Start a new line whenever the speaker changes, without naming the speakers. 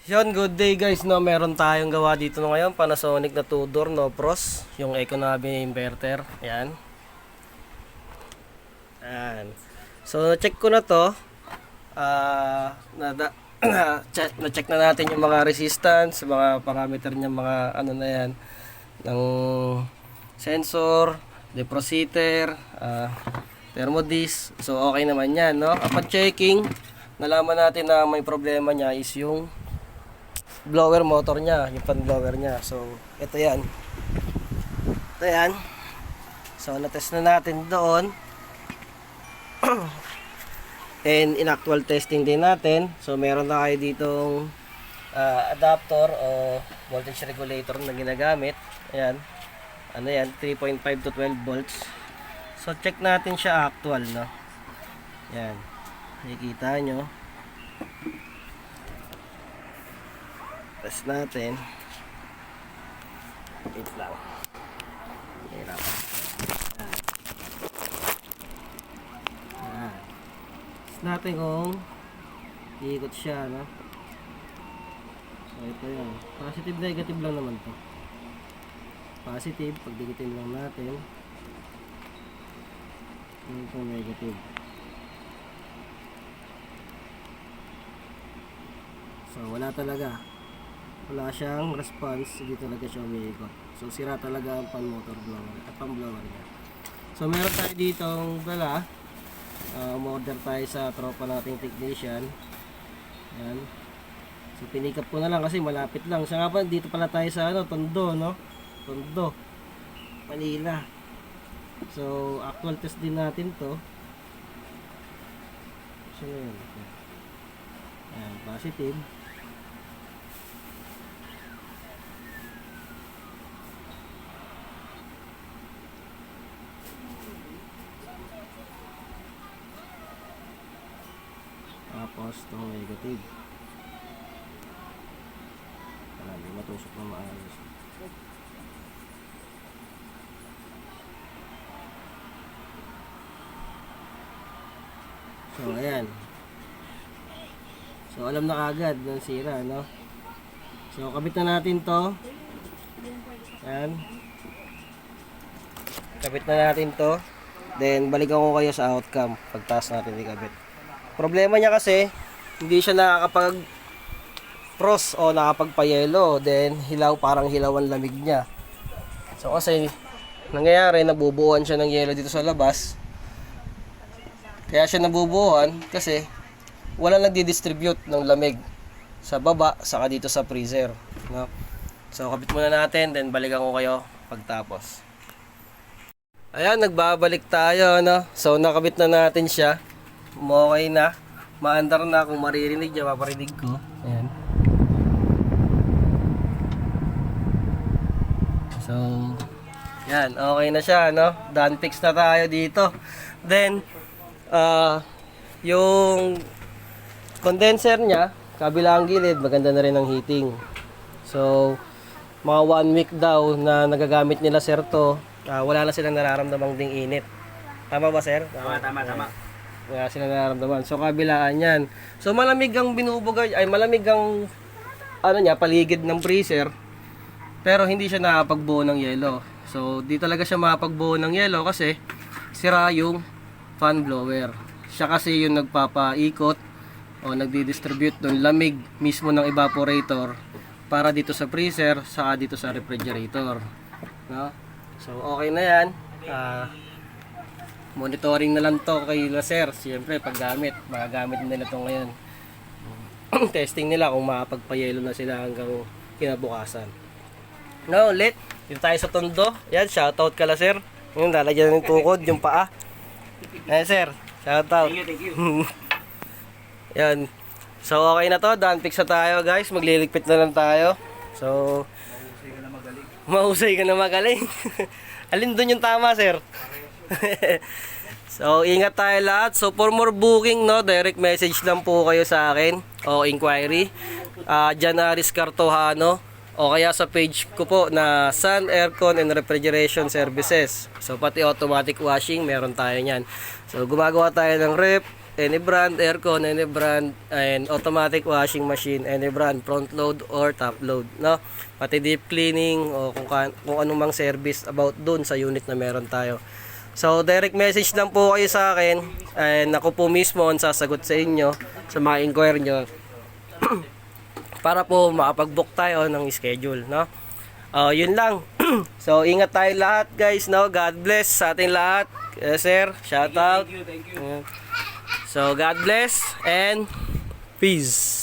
Yon, good day guys, no. Meron tayong gawa dito ngayon, Panasonic na 2-door, no pros, yung economy inverter. Yan. Yan. So, check ko na to. Na-check na natin yung mga resistance, mga parameter niya, mga ano na yan, ng sensor, deprocimeter, thermodisc. So, okay naman yan, no. Upon checking, nalaman natin na may problema niya is yung blower motor niya, yung fan blower niya. So, ito yan. Ito yan. So, na-test na natin doon. And in actual testing din natin. So, meron na kayo ditong adapter o voltage regulator na ginagamit. Ayan. Ano yan? 3.5 to 12 volts. So, check natin siya actual, no? Ayan. Nakikita nyo. Test natin. Wait lang. Hirap. Test natin kung iikot siya, no? So, ito yan. Positive, negative lang naman to. Positive, pag dikitin lang natin. Ito negative. So, wala talaga. Wala siyang response, hindi talaga siya umiikot. So, sira talaga ang pan motor blower at pan blower niya. So, meron tayo ditong dala. Umorder tayo sa tropa nating technician. Ayan. So, pinikap ko na lang kasi malapit lang. Siya nga pa, dito pala tayo sa Tondo, no? Tondo, Manila. So, actual test din natin to. So, yun. Ayan, positive. Tapos itong negative. Hindi matusok na maayos. So ayan. So alam na kagad ng sira, no? So kabit na natin to. Ayan. Kabit na natin to. Then balikan ko kayo sa outcome pagtaas natin ikabit. Problema niya kasi, hindi siya nakakapag frost o nakapagpayelo. Then, hilaw, parang hilaw ang lamig niya. So, kasi, nangyayari, nabubuuan siya ng yelo dito sa labas. Kaya siya nabubuuan kasi, wala nagdi-distribute ng lamig sa baba, saka dito sa freezer. No? So, kabit muna natin, then balikan ko kayo pagtapos. Ayan, nagbabalik tayo, no? So, nakabit na natin siya. Okay na, maandar na. Kung maririnig niya, paparinig ko. Ayan. So, yan, okay na siya, no? Done fix na tayo dito. Then, yung condenser niya, kabilang gilid, maganda na rin ang heating. So, mga 1 week daw na nagagamit nila sir to, wala na silang nararamdamang ding init. Tama ba sir?
Tama.
Wala sila nararamdaman. So, kabilaan yan. So, malamig ang binubugay, ay malamig ang ano niya, paligid ng freezer. Pero hindi siya nakapagbuo ng yelo. So, di talaga siya makapagbuo ng yelo kasi sira yung fan blower. Siya kasi yung nagpapaikot o nagdi-distribute ng lamig mismo ng evaporator para dito sa freezer, saka dito sa refrigerator. No? So, okay na yan. Monitoring na lang to kay Laser. Siyempre, paggamit, magagamit nila to ngayon. Testing nila kung makapagpayelo na sila hanggang kinabukasan. Now, ulit, dito tayo sa Tondo. Yan, shoutout ka Laser. Yung lalagyan ng tukod, yung paa. Ayan, sir. Shoutout.
Thank you.
Yan. So, okay na to. Done fix na tayo, guys. Magliligpit na lang tayo. So, mahusay ka na magaling. Alin dun yung tama, sir? So, ingat tayo lahat. So, for more booking, no, direct message lang po kayo sa akin o inquiry. Janaris Cartojano o kaya sa page ko po na Sun Aircon and Refrigeration Services. So, pati automatic washing, meron tayo niyan. So, gumagawa tayo ng ref, any brand, aircon, any brand, and automatic washing machine, any brand, front load or top load, no? Pati deep cleaning o kung anong mang service about dun sa unit na meron tayo. So, direct message lang po kayo sa akin, and ako po mismo ang sasagot sa inyo sa mga inquiry nyo para po makapag-book tayo ng schedule, no? Yun lang. So, ingat tayo lahat, guys, no? God bless sa ating lahat. Sir, shout out.
Thank you.
So, God bless and peace.